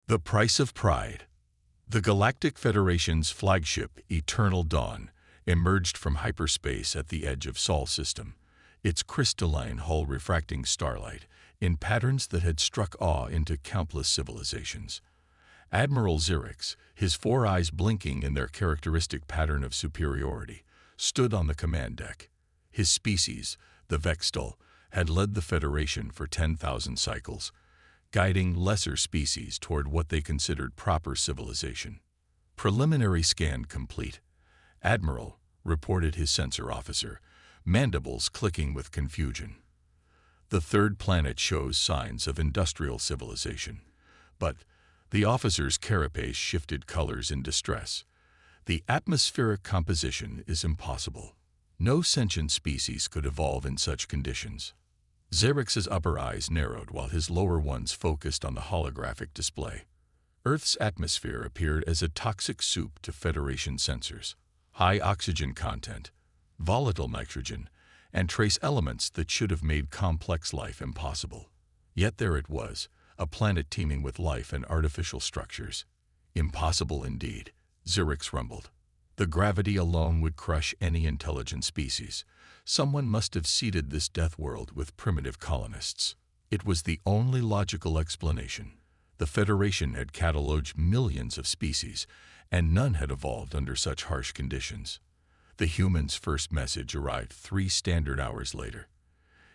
The Price of Pride. The Galactic Federation's flagship, Eternal Dawn, emerged from hyperspace at the edge of Sol system, its crystalline hull refracting starlight in patterns that had struck awe into countless civilizations. Admiral Xerix, his four eyes blinking in their characteristic pattern of superiority, stood on the command deck. His species, the Vextal, had led the Federation for 10,000 cycles, guiding lesser species toward what they considered proper civilization. Preliminary scan complete. Admiral, reported his sensor officer, mandibles clicking with confusion. The third planet shows signs of industrial civilization, but the officer's carapace shifted colors in distress. The atmospheric composition is impossible. No sentient species could evolve in such conditions. Xerix's upper eyes narrowed while his lower ones focused on the holographic display. Earth's atmosphere appeared as a toxic soup to Federation sensors. High oxygen content, volatile nitrogen, and trace elements that should have made complex life impossible. Yet there it was, a planet teeming with life and artificial structures. Impossible indeed, Xerix rumbled. The gravity alone would crush any intelligent species. Someone must have seeded this death world with primitive colonists. It was the only logical explanation. The Federation had cataloged millions of species, and none had evolved under such harsh conditions. The humans' first message arrived 3 standard hours later.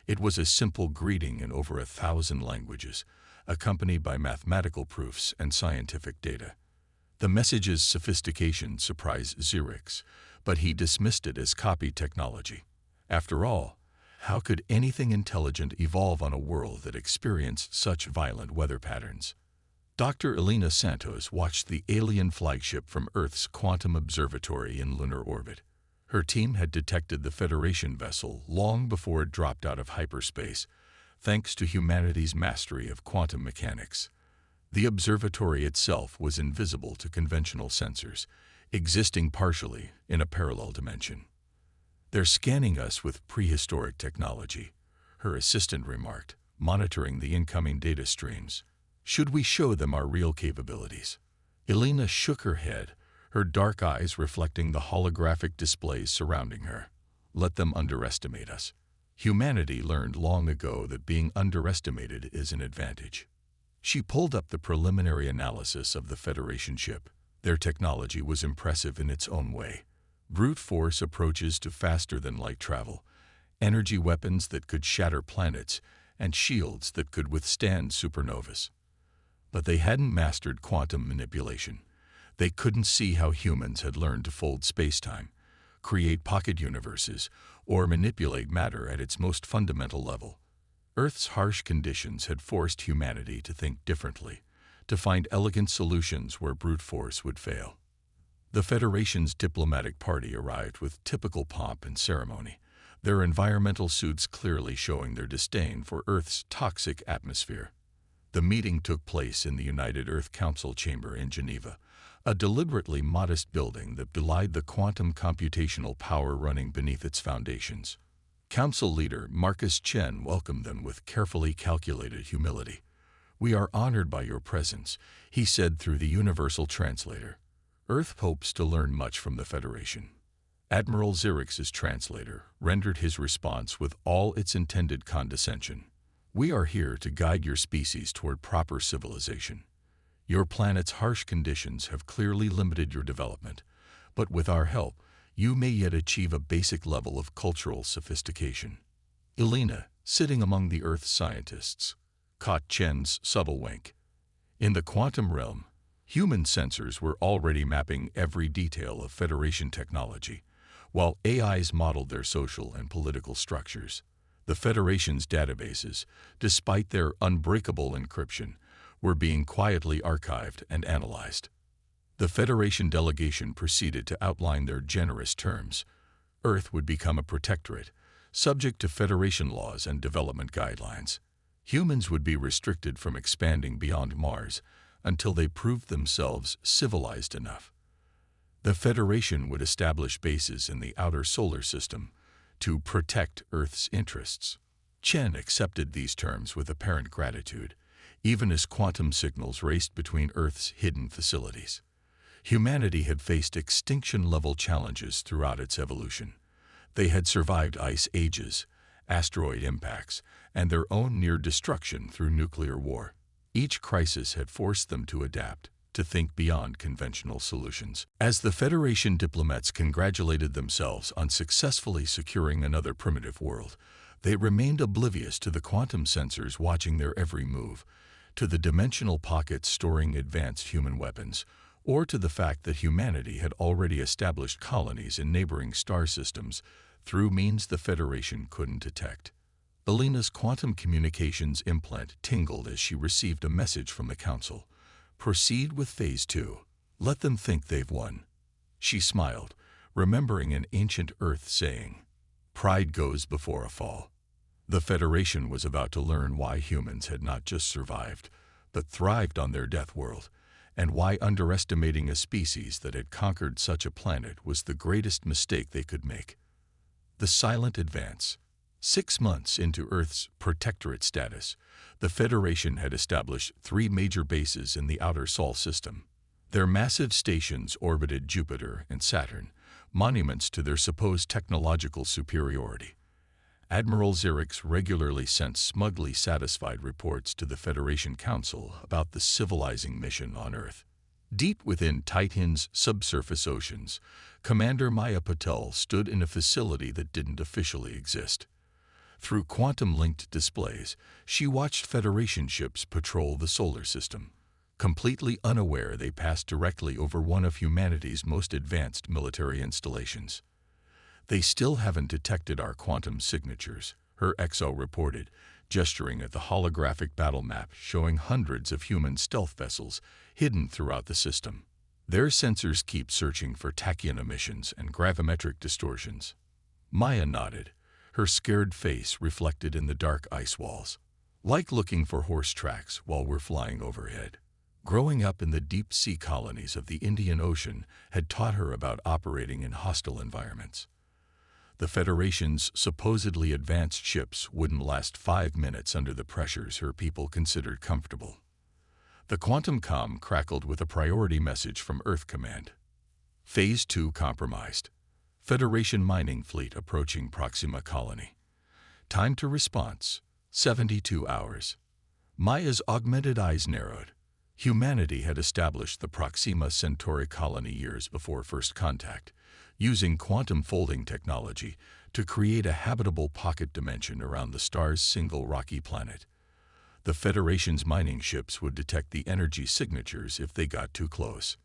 It was a simple greeting in over 1,000 languages, accompanied by mathematical proofs and scientific data. The message's sophistication surprised Xerix, but he dismissed it as copy technology. After all, how could anything intelligent evolve on a world that experienced such violent weather patterns? Dr. Elena Santos watched the alien flagship from Earth's quantum observatory in lunar orbit. Her team had detected the Federation vessel long before it dropped out of hyperspace, thanks to humanity's mastery of quantum mechanics. The observatory itself was invisible to conventional sensors, existing partially in a parallel dimension. "They're scanning us with prehistoric technology," her assistant remarked, monitoring the incoming data streams. "Should we show them our real capabilities?" Elena shook her head, her dark eyes reflecting the holographic displays surrounding her. "Let them underestimate us. Humanity learned long ago that being underestimated is an advantage." She pulled up the preliminary analysis of the Federation ship. Their technology was impressive in its own way. Brute force approaches to faster-than-light travel, energy weapons that could shatter planets, and shields that could withstand supernovas. But they hadn't mastered quantum manipulation. They couldn't see how humans had learned to fold spacetime, create pocket universes, or manipulate matter at its most fundamental level. Earth's harsh conditions had forced humanity to think differently, to find elegant solutions where brute force would fail. The Federation's diplomatic party arrived with typical pomp and ceremony, their environmental suits clearly showing their disdain for Earth's toxic atmosphere. The meeting took place in the United Earth Council chamber in Geneva, a deliberately modest building that belied the quantum computational power running beneath its foundations. Council leader Marcus Chen welcomed them with carefully calculated humility. "We are honored by your presence," he said through the universal translator. Earth hopes to learn much from the Federation. Admiral Xerix's translator rendered his response with all its intended condescension. "We are here to guide your species toward proper civilization. Your planet's harsh conditions have clearly limited your development, but with our help, you may yet achieve a basic level of cultural sophistication." Elena, sitting among the Earth scientists, caught Chen's subtle wink. In the quantum realm, human sensors were already mapping every detail of Federation technology, while AIs modeled their social and political structures. The Federation's databases, despite their unbreakable encryption, were being quietly archived and analyzed. The Federation delegation proceeded to outline their generous terms. Earth would become a protectorate, subject to Federation laws and development guidelines. Humans would be restricted from expanding beyond Mars until they proved themselves civilized enough. The Federation would establish bases in the outer solar system to protect Earth's interests. Chen accepted these terms with apparent gratitude, even as quantum signals raced between Earth's hidden facilities. Humanity had faced extinction-level challenges throughout its evolution. They had survived ice ages, asteroid impacts, and their own near destruction through nuclear war. Each crisis had forced them to adapt, to think beyond conventional solutions. As the Federation diplomats congratulated themselves on successfully securing another primitive world, they remained oblivious to the quantum sensors watching their every move, to the dimensional pockets storing advanced human weapons, or to the fact that humanity had already established colonies in neighboring star systems through means the Federation couldn't detect. Alina's quantum communications implant tingled as she received a message from the Council. Proceed with Phase 2. Let them think they've won. She smiled, remembering an ancient Earth saying, "Pride goes before a fall." The Federation was about to learn why humans had not just survived, but thrived on their death world, and why underestimating a species that had conquered such a planet was the greatest mistake they could make. The silent advance. 6 months into Earth's protectorate status, the Federation had established 3 major bases in the outer Sol system. Their massive stations orbited Jupiter and Saturn, monuments to their supposed technological superiority. Admiral Zerix regularly sent smugly satisfied reports to the Federation Council about the civilizing mission on Earth. Deep within Titan's subsurface oceans, Commander Maya Patel stood in a facility that didn't officially exist. Through quantum-linked displays, she watched Federation ships patrol the solar system. Completely unaware, they passed directly over one of humanity's most advanced military installations. "They still haven't detected our quantum signatures," her XO reported, gesturing at the holographic battle map showing hundreds of human stealth vessels hidden throughout the system. "Their sensors keep searching for tachyon emissions and gravimetric distortions." Maya nodded, her scared face reflected in the dark ice walls. "Like looking for horse tracks while we're flying overhead." Growing up in the deep-sea colonies of the Indian Ocean had taught her about operating in hostile environments. The Federation's supposedly advanced ships wouldn't last 5 minutes under the pressures her people considered comfortable. The quantum comm crackled with a priority message from Earth Command. Phase 2 compromised. Federation mining fleet approaching Proxima colony. Time to response, 72 hours. Maya's augmented eyes narrowed. Humanity had established the Proxima Centauri colony years before first contact, using quantum folding technology to create a habitable pocket dimension around the star's single rocky planet. The Federation's mining ships would detect the energy signatures if they got too close.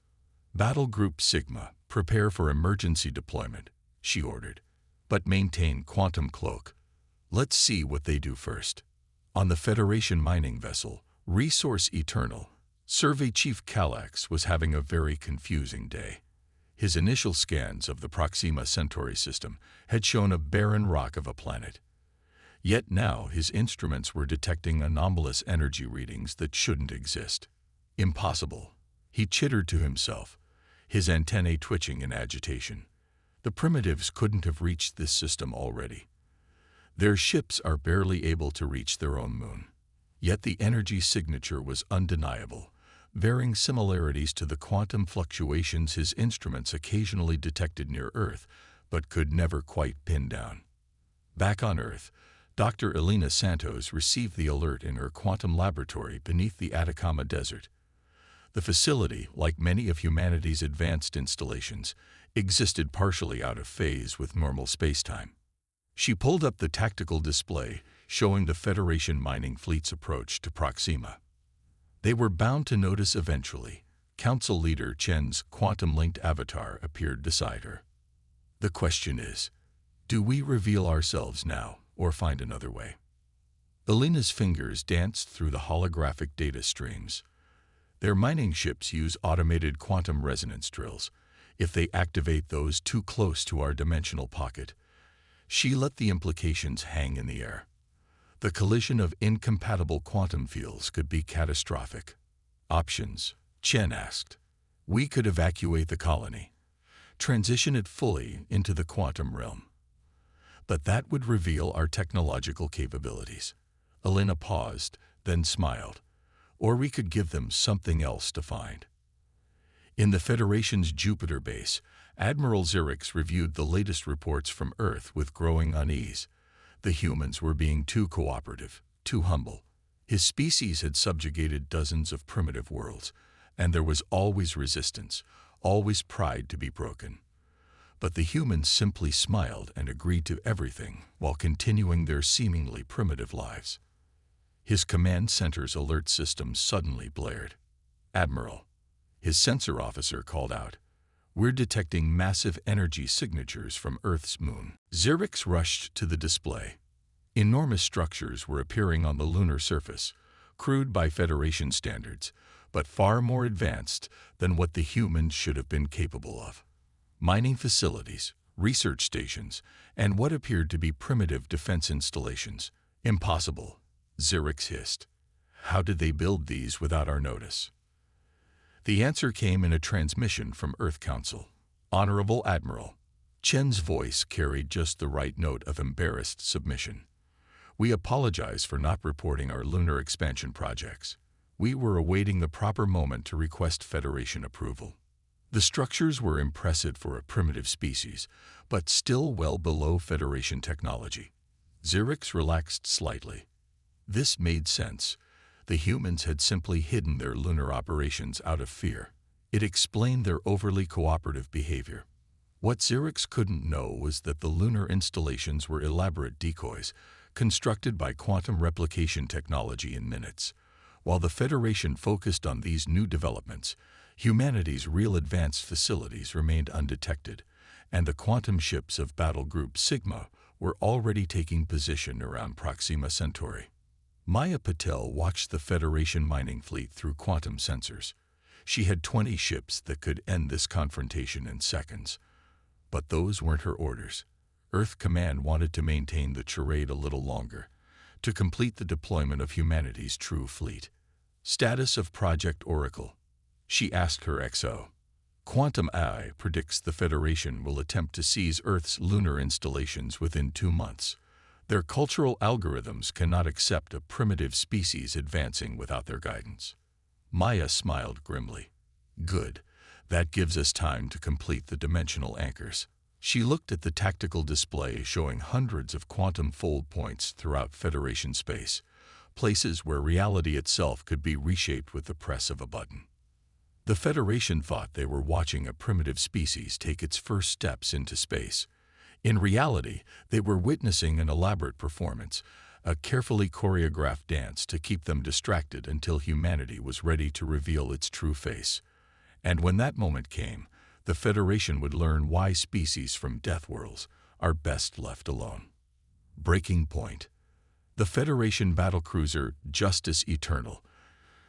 "Battle Group Sigma, prepare for emergency deployment," she ordered. "But maintain quantum cloak. Let's see what they do first." On the Federation mining vessel, Resource Eternal, Survey Chief Kallax was having a very confusing day. His initial scans of the Proxima Centauri system had shown a barren rock of a planet. Yet now his instruments were detecting anomalous energy readings that shouldn't exist. Impossible. He chittered to himself, his antennae twitching in agitation. The primitives couldn't have reached this system already. Their ships are barely able to reach their own moon. Yet the energy signature was undeniable, bearing similarities to the quantum fluctuations his instruments occasionally detected near Earth, but could never quite pin down. Back on Earth, Dr. Elena Santos received the alert in her quantum laboratory beneath the Atacama Desert. The facility, like many of humanity's advanced installations, existed partially out of phase with normal spacetime. She pulled up the tactical display showing the Federation mining fleet's approach to Proxima. They were bound to notice eventually. Council Leader Chen's quantum-linked avatar appeared beside her. "The question is, do we reveal ourselves now or find another way?" Elena's fingers danced through the holographic data streams. Their mining ships use automated quantum resonance drills. If they activate those too close to our dimensional pocket, she let the implications hang in the air. The collision of incompatible quantum fields could be catastrophic. "Options?" Chen asked. "We could evacuate the colony, transition it fully into the quantum realm. But that would reveal our technological capabilities." Elena paused, then smiled. or we could give them something else to find. In the Federation's Jupiter base, Admiral Zerix reviewed the latest reports from Earth with growing unease. The humans were being too cooperative, too humble. His species had subjugated dozens of primitive worlds, and there was always resistance, always pride to be broken. But the humans simply smiled and agreed to everything while continuing their seemingly primitive lives. His command center's alert system suddenly blared. "Admiral," his sensor officer called out, "we're detecting massive energy signatures from Earth's moon." Zerix rushed to the display. Enormous structures were appearing on the lunar surface, crude by Federation standards, but far more advanced than what the humans should have been capable of. Mining facilities, research stations, and what appeared to be primitive defense installations. "Impossible," Zerix hissed. "How did they build these without our notice?" The answer came in a transmission from Earth Council. "Honorable Admiral." Chen's voice carried just the right note of embarrassed submission. "We apologize for not reporting our lunar expansion projects. We were awaiting the proper moment to request Federation approval." The structures were impressive for a primitive species, but still well below Federation technology. Zerix relaxed slightly. This made sense. The humans had simply hidden their lunar operations out of fear. It explained their overly cooperative behavior. What Zerix couldn't know was that the lunar installations were elaborate decoys, constructed by quantum replication technology in minutes. While the Federation focused on these new developments, humanity's real advanced facilities remained undetected, and the quantum ships of Battle Group Sigma were already taking position around Proxima Centauri. Maya Patel watched the Federation mining fleet through quantum sensors. She had 20 ships that could end this confrontation in seconds. But those weren't her orders. Earth Command wanted to maintain the charade a little longer, to complete the deployment of humanity's true fleet. "Status of Project Oracle," she asked her XO. "Quantum AI predicts the Federation will attempt to seize Earth's lunar installations within 2 months. Their cultural algorithms cannot accept a primitive species advancing without their guidance." Maya smiled grimly. "Good. That gives us time to complete the dimensional anchors." She looked at the tactical display showing hundreds of quantum fold points throughout Federation space, places where reality itself could be reshaped with the press of a button. The Federation thought they were watching a primitive species take its first steps into space. In reality, they were witnessing an elaborate performance, a carefully choreographed dance to keep them distracted until humanity was ready to reveal its true face. And when that moment came, the Federation would learn why species from Deathworlds are best left alone. Breaking point. The Federation battlecruiser Justice Eternal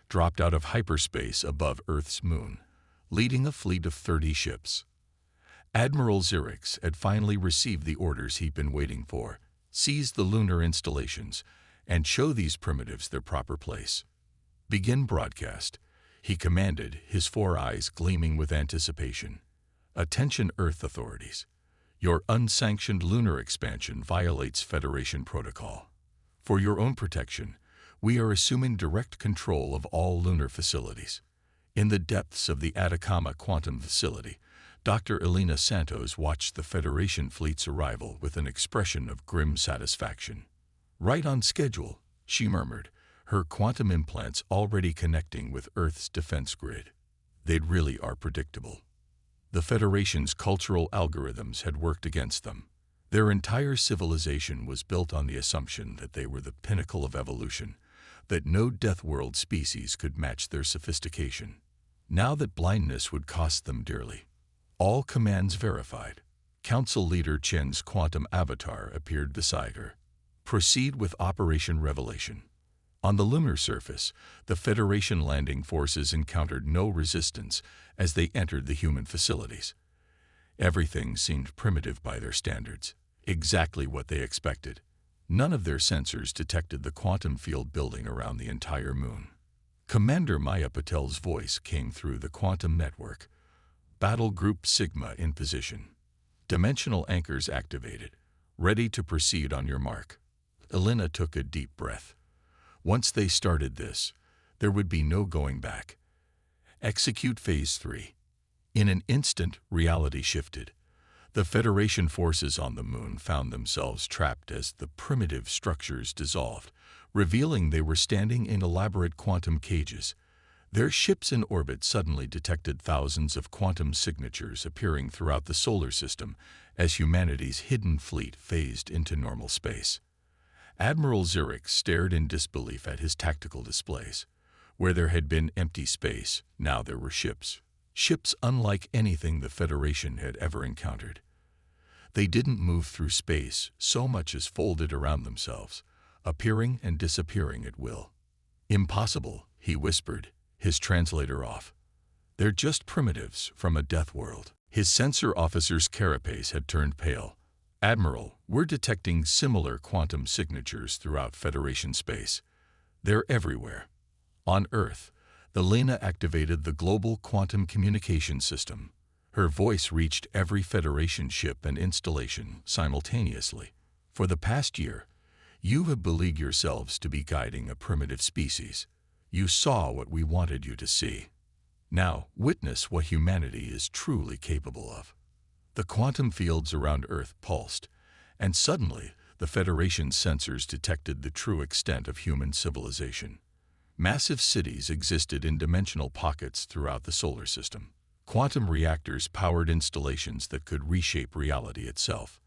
dropped out of hyperspace above Earth's moon, leading a fleet of 30 ships. Admiral Zerix had finally received the orders he'd been waiting for: seize the lunar installations and show these primitives their proper place. "Begin broadcast," he commanded, his 4 eyes gleaming with anticipation. "Attention Earth authorities. Your unsanctioned lunar expansion violates Federation protocol. For your own protection, we are assuming direct control of all lunar facilities." In the depths of the Atacama Quantum Facility, Dr. Elena Santos watched the Federation fleet's arrival with an expression of grim satisfaction. "Right on schedule," she murmured, her quantum implants already connecting with Earth's defense grid. They really are predictable. The Federation's cultural algorithms had worked against them. Their entire civilization was built on the assumption that they were the pinnacle of evolution, that no Deathworld species could match their sophistication. Now that blindness would cost them dearly. All commands verified. Council Leader Chen's quantum avatar appeared beside her. "Proceed with Operation Revelation." On the lunar surface, the Federation landing forces encountered no resistance as they entered the human facilities. Everything seemed primitive by their standards, exactly what they expected. None of their sensors detected the quantum field building around the entire moon. Commander Maya Patel's voice came through the quantum network. "Battle Group Sigma in position. Dimensional anchors activated. Ready to proceed on your mark." Elena took a deep breath. Once they started this, There would be no going back. Execute Phase 3. In an instant, reality shifted. The Federation forces on the moon found themselves trapped as the primitive structures dissolved, revealing they were standing in elaborate quantum cages. Their ships in orbit suddenly detected thousands of quantum signatures appearing throughout the solar system as humanity's hidden fleet phased into normal space. Admiral Zurich stared in disbelief at his tactical displays. Where there had been empty space, now there were ships. Ships unlike anything the Federation had ever encountered. They didn't move through space so much as folded around themselves, appearing and disappearing at will. "Impossible," he whispered, his translator off. "They're just primitives from a death world." His sensor officer's carapace had turned pale. "Admiral, we're detecting similar quantum signatures throughout Federation space. They're everywhere." On Earth, Elena activated the global quantum communication system. Her voice reached every Federation ship and installation simultaneously. "For the past year, you have believed yourselves to be guiding a primitive species. You saw what we wanted you to see. Now, witness what humanity is truly capable of." The quantum fields around Earth pulsed, and suddenly the Federation's sensors detected the true extent of human civilization. Massive cities existed in dimensional pockets throughout the solar system. Quantum reactors powered installations that could reshape reality itself.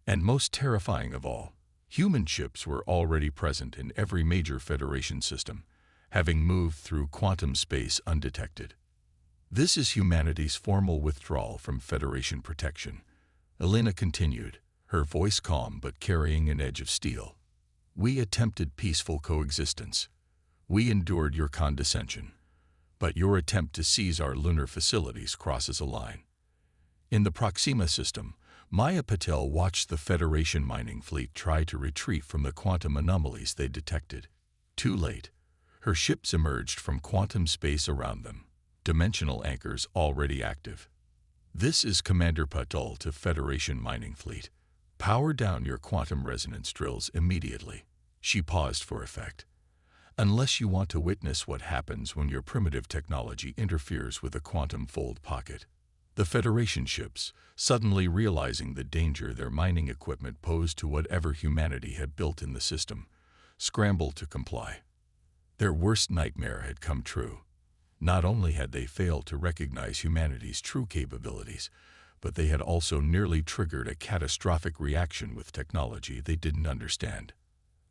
And most terrifying of all, human ships were already present in every major Federation system, having moved through quantum space undetected. "This is humanity's formal withdrawal from Federation protection," Elena continued, her voice calm but carrying an edge of steel. "We attempted peaceful coexistence. We endured your condescension. But your attempt to seize our lunar facilities crosses a line." In the Proxima system, Maya Patel watched the Federation mining fleet try to retreat from the quantum anomalies they detected. Too late. Her ships emerged from quantum space around them, dimensional anchors already active. "This is Commander Patel to Federation mining fleet. Power down your quantum resonance drills immediately." She paused for effect. "Unless you want to witness what happens when your primitive technology interferes with a quantum fold pocket." The Federation ships, suddenly realizing the danger their mining equipment posed to whatever humanity had built in the system, scrambled to comply. Their worst nightmare had come true. Not only had they failed to recognize humanity's true capabilities, but they had also nearly triggered a catastrophic reaction with technology they didn't understand.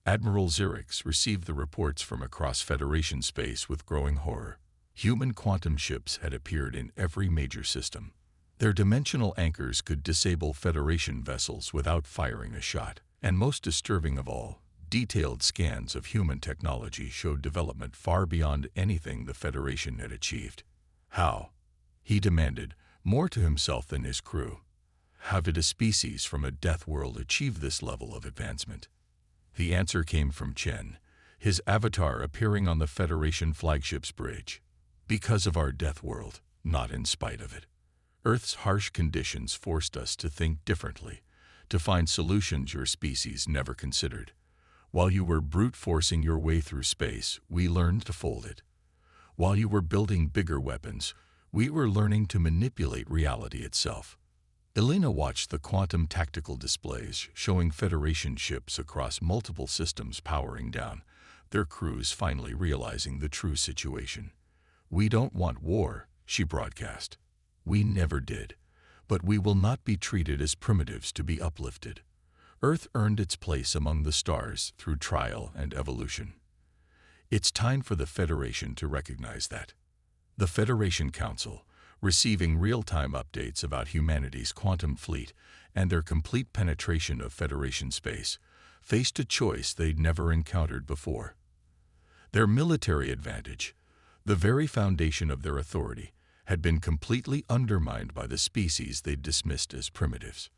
Admiral Zurich received the reports from across Federation space with growing horror. Human quantum ships had appeared in every major system. Their dimensional anchors could disable Federation vessels without firing a shot. And most disturbing of all, detailed scans of human technology showed development far beyond anything the Federation had achieved. "How?" he demanded, more to himself than his crew. "How did a species from a death world achieve this level of advancement?" The answer came from Chen, his avatar appearing on the Federation flagship's bridge. "Because of our death world, not in spite of it. Earth's harsh conditions forced us to think differently, to find solutions your species never considered. While you were brute forcing your way through space, we learned to fold it. While you were building bigger weapons, we were learning to manipulate reality itself." Elena watched the quantum tactical displays showing Federation ships across multiple systems powering down, their crews finally realizing the true situation. "We don't want war," she broadcast. "We never did. But we will not be treated as primitives to be uplifted. Earth earned its place among the stars through trial and evolution. It's time for the Federation to recognize that." The Federation Council, receiving real-time updates about humanity's quantum fleet and their complete penetration of Federation space, faced a choice they'd never encountered before. Their military advantage, the very foundation of their authority, had been completely undermined by the species they'd dismissed as primitives.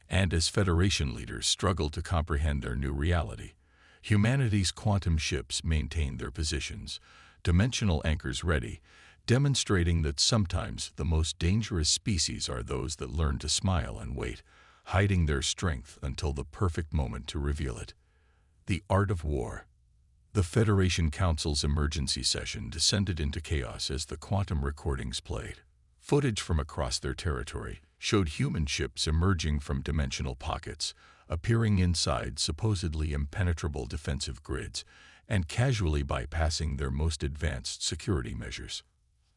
And as Federation leaders struggled to comprehend their new reality, humanity's quantum ships maintained their positions, dimensional anchors ready, demonstrating that sometimes the most dangerous species are those that learn to smile and wait, hiding their strength until the perfect moment to reveal it. The art of war. The Federation Council's emergency session descended into chaos as the quantum recordings played. Footage from across their territory showed human ships emerging from dimensional pockets, appearing inside supposedly impenetrable defensive grids, and casually bypassing their most advanced security measures.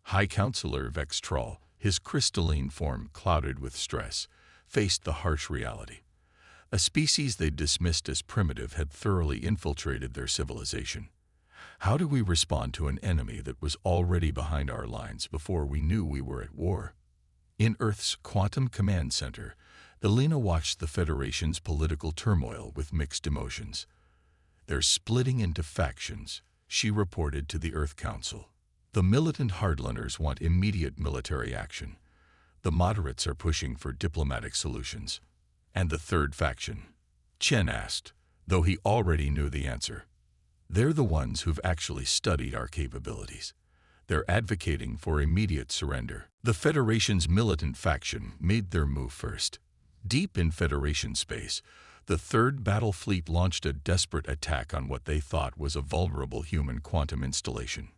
High Counselor Vextral, his crystalline form clouded with stress, faced the harsh reality. A species they dismissed as primitive had thoroughly infiltrated their civilization. How do we respond to an enemy that was already behind our lines before we knew we were at war? In Earth's Quantum Command Center, Elena watched the Federation's political turmoil with mixed emotions. "They're splitting into factions," she reported to the Earth Council. "The militant hardliners want immediate military action. The moderates are pushing for diplomatic solutions." "And the third faction?" Chen asked, though he already knew the answer. "They're the ones who've actually studied our capabilities. They're advocating for immediate surrender." The Federation's militant faction made their move first. Deep in Federation space, the Third Battle Fleet launched a desperate attack on what they thought was a vulnerable human quantum installation.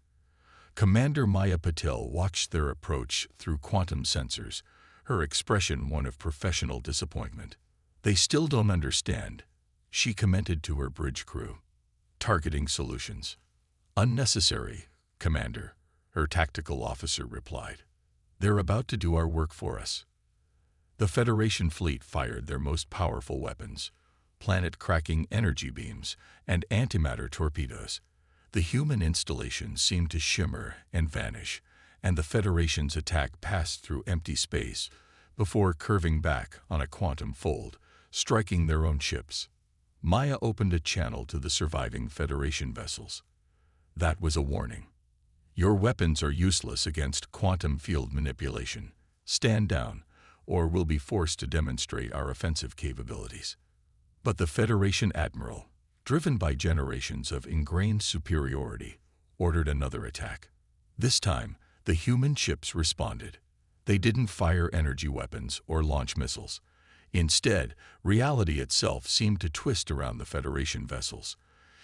Commander Maya Patel watched their approach through quantum sensors, her expression one of professional disappointment. "They still don't understand," she commented to her bridge crew. "Targeting solutions." "Unnecessary, Commander," her tactical officer replied. "They're about to do our work for us." The Federation fleet fired their most powerful weapons, planet-cracking energy beams and antimatter torpedoes. The human installation seemed to shimmer and vanish, and the Federation's attack passed through empty space before curving back on a quantum fold, striking their own ships. Maya opened a channel to the surviving Federation vessels. "That was a warning. Your weapons are useless against quantum field manipulation. Stand down, or we'll be forced to demonstrate our offensive capabilities." But the Federation admiral, driven by generations of ingrained superiority, ordered another attack. This time, the human ships responded. They didn't fire energy weapons or launch missiles. Instead, reality itself seemed to twist around the Federation vessels.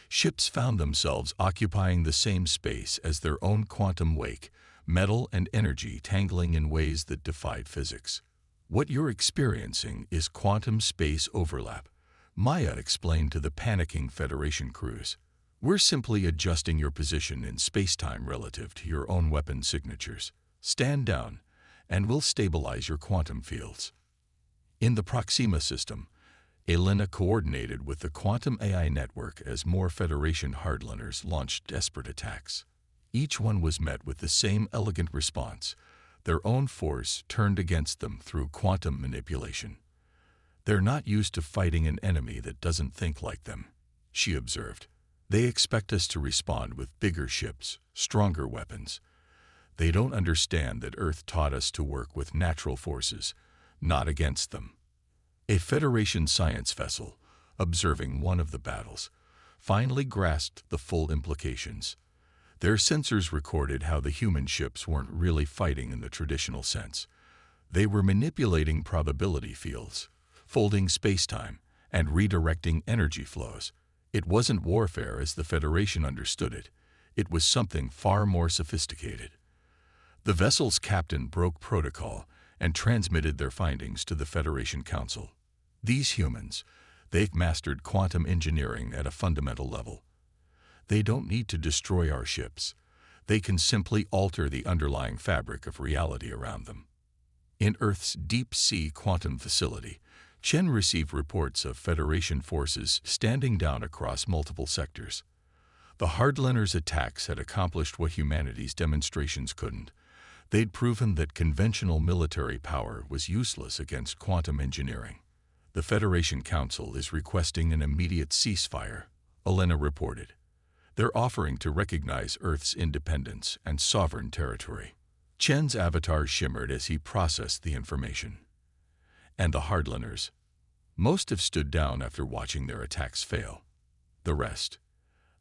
Ships found themselves occupying the same space as their own quantum wake, metal and energy tangling in ways that defied physics. "What you're experiencing is quantum space overlap," Maya explained to the panicking Federation crews. "We're simply adjusting your position in space-time relative to your own weapon signatures. Stand down, and we'll stabilize your quantum fields." In the Proxima system, Elena coordinated with the Quantum AI network as more Federation hardliners launched desperate attacks. Each one was met with the same elegant response: their own force turned against them through quantum manipulation. "They're not used to fighting an enemy that doesn't think like them," she observed. "They expect us to respond with bigger ships, stronger weapons. They don't understand that Earth taught us to work with natural forces, not against them." A Federation science vessel, observing one of the battles, finally grasped the full implications. Their sensors recorded how the human ships weren't really fighting in the traditional sense. They were manipulating probability fields, folding space-time, and redirecting energy flows. It wasn't warfare as the Federation understood it. It was something far more sophisticated. The vessel's captain broke protocol and transmitted their findings to the Federation Council. "These humans, they've mastered quantum engineering at a fundamental level. They don't need to destroy our ships. They can simply alter the underlying fabric of reality around them." In Earth's deep-sea quantum facility, Chen received reports of Federation forces standing down across multiple sectors. The hardliners' attacks had accomplished what humanity's demonstrations couldn't. They'd proven that conventional military power was useless against quantum engineering. "The Federation Council is requesting an immediate ceasefire," Elena reported. "They're offering to recognize Earth's independence and sovereign territory." Chen's avatar shimmered as he processed the information. "And the hardliners? Most have stood down after watching their attacks fail. The rest?"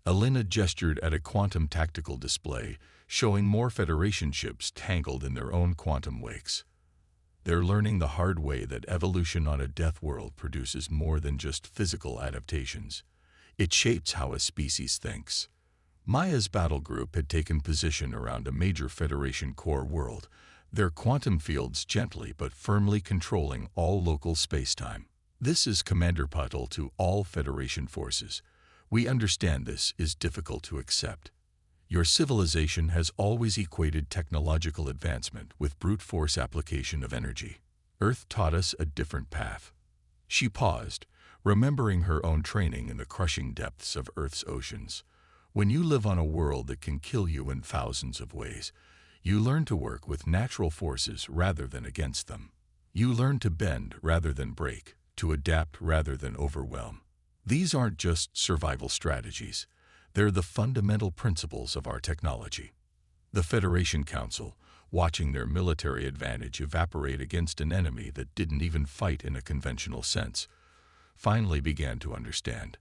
Elena gestured at a quantum tactical display, showing more Federation ships tangled in their own quantum wakes. "They're learning the hard way that evolution on a death world produces more than just physical adaptations. It shapes how a species thinks. Maya's battle group had taken position around a major Federation core world, their quantum fields gently but firmly controlling all local spacetime. This is Commander Puddle to all Federation forces. We understand this is difficult to accept. Your civilization has always equated technological advancement with brute force application of energy. Earth taught us a different path. She paused, remembering her own training in the crushing depths of Earth's oceans. When you live on a world that can kill you in thousands of ways, you learn to work with natural forces rather than against them. You learn to bend rather than break, to adapt rather than overwhelm. These aren't just survival strategies. They're the fundamental principles of our technology. The Federation Council, watching their military advantage evaporate against an enemy that didn't even fight in a conventional sense, finally began to understand.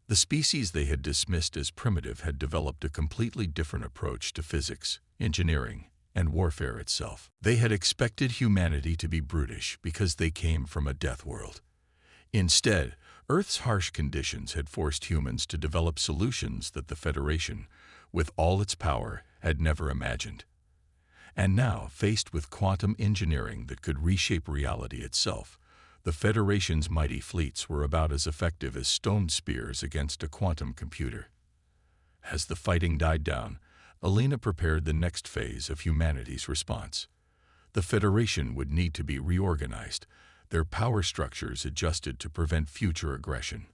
The species they had dismissed as primitive had developed a completely different approach to physics, engineering, and warfare itself. They had expected humanity to be brutish because they came from a death world. Instead, Earth's harsh conditions had forced humans to develop solutions that the Federation, with all its power, had never imagined. And now, faced with quantum engineering that could reshape reality itself, the Federation's mighty fleets were about as effective as stone spears against a quantum computer. As the fighting died down, Alina prepared the next phase of humanity's response. The Federation would need to be reorganized, their power structures adjusted to prevent future aggression.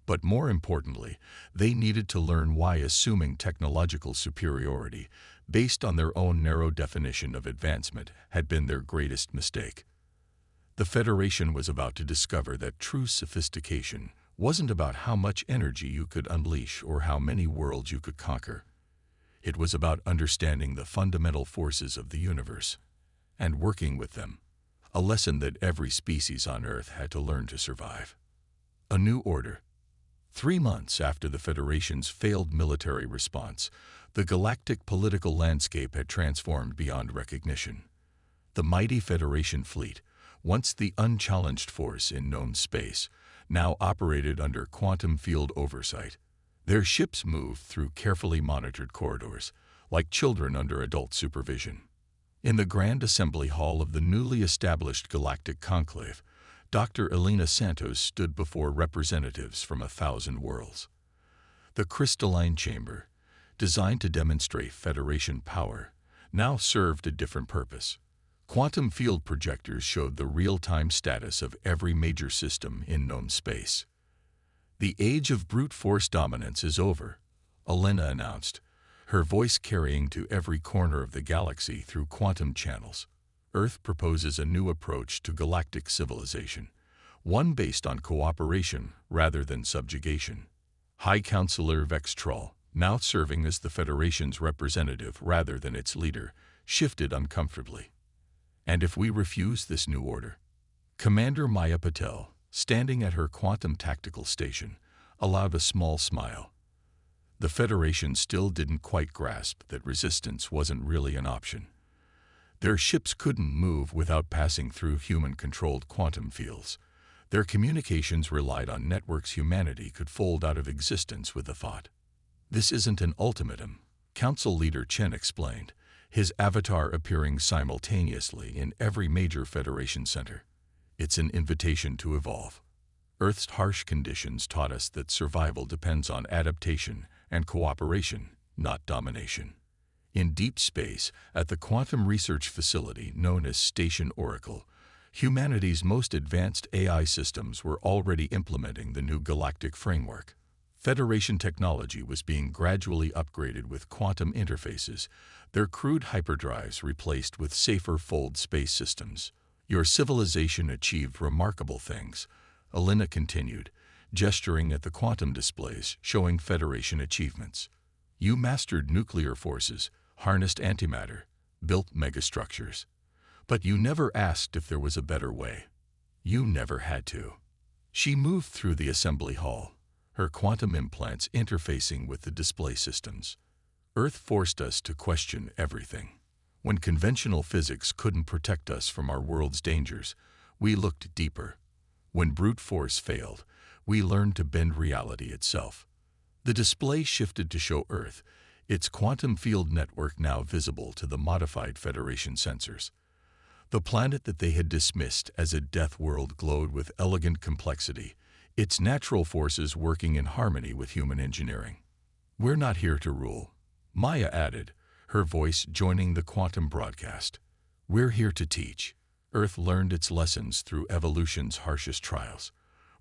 But more importantly, they needed to learn why assuming technological superiority, based on their own narrow definition of advancement, had been their greatest mistake. The Federation was about to discover that true sophistication wasn't about how much energy you could unleash or how many worlds you could conquer. It was about understanding the fundamental forces of the universe and working with them, a lesson that every species on Earth had to learn to survive. A new order. 3 months after the Federation's failed military response, the galactic political landscape had transformed beyond recognition. The mighty Federation fleet, once the unchallenged force in known space, now operated under quantum field oversight. Their ships moved through carefully monitored corridors, like children under adult supervision. In the Grand Assembly Hall of the newly established Galactic Conclave, Dr. Elena Santos stood before representatives from 1,000 worlds. The crystalline chamber, designed to demonstrate Federation power, now served a different purpose. Quantum field projectors showed the real-time status of every major system in known space. The age of brute force dominance is over, Elena announced, her voice carrying to every corner of the galaxy through quantum channels. Earth proposes a new approach to galactic civilization, one based on cooperation rather than subjugation. High Counselor Vextrol, now serving as the Federation's representative rather than its leader, shifted uncomfortably. And if we refuse this new order? Commander Maya Patel, standing at her quantum tactical station, allowed a small smile. The Federation still didn't quite grasp that resistance wasn't really an option. Their ships couldn't move without passing through human-controlled quantum fields. Their communications relied on networks humanity could fold out of existence with a thought. This isn't an ultimatum, Council Leader Chen explained, his avatar appearing simultaneously in every major Federation center. It's an invitation to evolve. Earth's harsh conditions taught us that survival depends on adaptation and cooperation, not domination. In deep space, at the quantum research facility known as Station Oracle, humanity's most advanced AI systems were already implementing the new galactic framework. Federation technology was being gradually upgraded with quantum interfaces, their crude hyperdrives replaced with safer fold space systems. Your civilization achieved remarkable things, Elena continued, gesturing at the quantum displays showing Federation achievements. You mastered nuclear forces, harnessed antimatter, built megastructures. But you never asked if there was a better way. You never had to. She moved through the assembly hall, her quantum implants interfacing with the display systems. Earth forced us to question everything. When conventional physics couldn't protect us from our world's dangers, we looked deeper. When brute force failed, we learned to bend reality itself. The display shifted to show Earth, its quantum field network now visible to the modified Federation sensors. The planet that they had dismissed as a death world glowed with elegant complexity, its natural forces working in harmony with human engineering. "We're not here to rule," Maya added, her voice joining the quantum broadcast. "We're here to teach." Earth learned its lessons through evolution's harshest trials.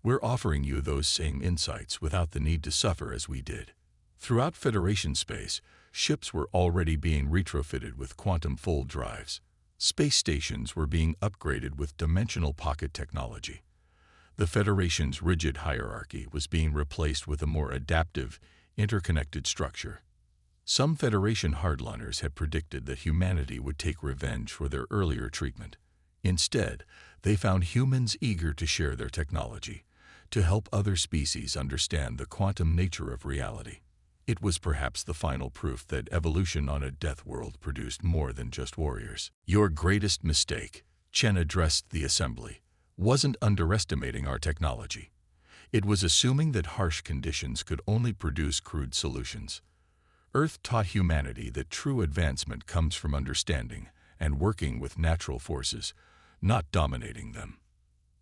We're offering you those same insights without the need to suffer as we did. Throughout Federation space, ships were already being retrofitted with quantum fold drives. Space stations were being upgraded with dimensional pocket technology. The Federation's rigid hierarchy was being replaced with a more adaptive, interconnected structure. Some Federation hardliners had predicted that humanity would take revenge for their earlier treatment. Instead, they found humans eager to share their technology, to help other species understand the quantum nature of reality. It was perhaps the final proof that evolution on a death world produced more than just warriors. "Your greatest mistake," Chen addressed the assembly, "wasn't underestimating our technology. It was assuming that harsh conditions could only produce crude solutions. Earth taught humanity that true advancement comes from understanding and working with natural forces, not dominating them."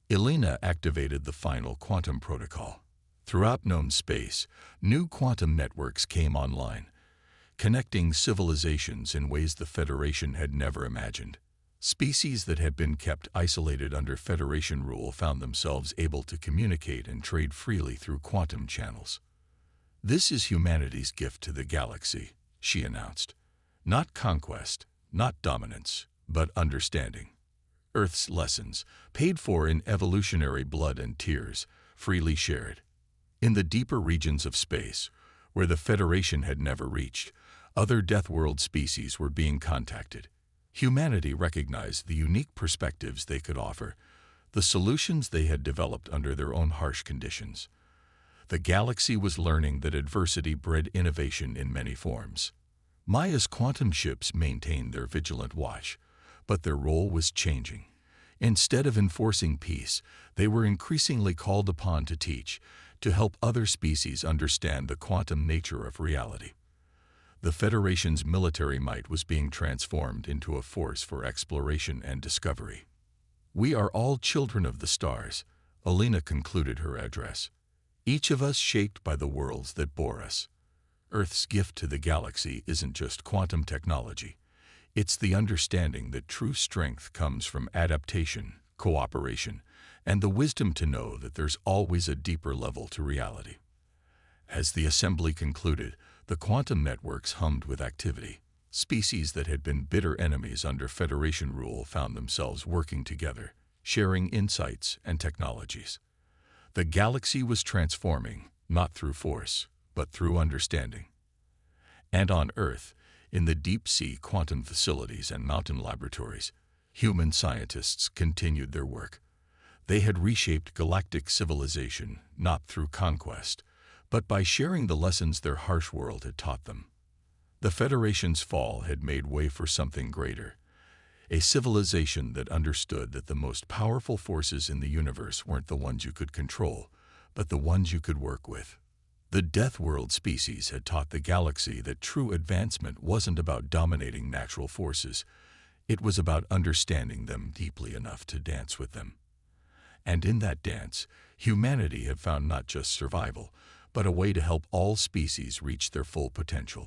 Elena activated the final quantum protocol. Throughout known space, new quantum networks came online, connecting civilizations in ways the Federation had never imagined. Species that had been kept isolated under Federation rule found themselves able to communicate and trade freely through quantum channels. "This is humanity's gift to the galaxy," she announced. "Not conquest, not dominance, but understanding. Earth's lessons, paid for in evolutionary blood and tears, freely shared." In the deeper regions of space, where the Federation had never reached, other Death World species were being contacted. Humanity recognized the unique perspectives they could offer, the solutions they had developed under their own harsh conditions. The galaxy was learning that adversity bred innovation in many forms. Maya's quantum ships maintained their vigilant watch, but their role was changing. Instead of enforcing peace, they were increasingly called upon to teach, to help other species understand the quantum nature of reality. The Federation's military might was being transformed into a force for exploration and discovery. "We are all children of the stars," Elena concluded her address. "Each of us shaped by the worlds that bore us. Earth's gift to the galaxy isn't just quantum technology. It's the understanding that true strength comes from adaptation, cooperation, and the wisdom to know that there's always a deeper level to reality." As the assembly concluded, the quantum networks hummed with activity. Species that had been bitter enemies under Federation rule found themselves working together, sharing insights and technologies. The galaxy was transforming, not through force, but through understanding. And on Earth, in the deep-sea quantum facilities and mountain laboratories, human scientists continued their work. They had reshaped galactic civilization, not through conquest, but by sharing the lessons their harsh world had taught them. The Federation's fall had made way for something greater, a civilization that understood that the most powerful forces in the universe weren't the ones you could control, but the ones you could work with. The Death World species had taught the galaxy that true advancement wasn't about dominating natural forces, it was about understanding them deeply enough to dance with them. And in that dance, humanity had found not just survival, but a way to help all species reach their full potential.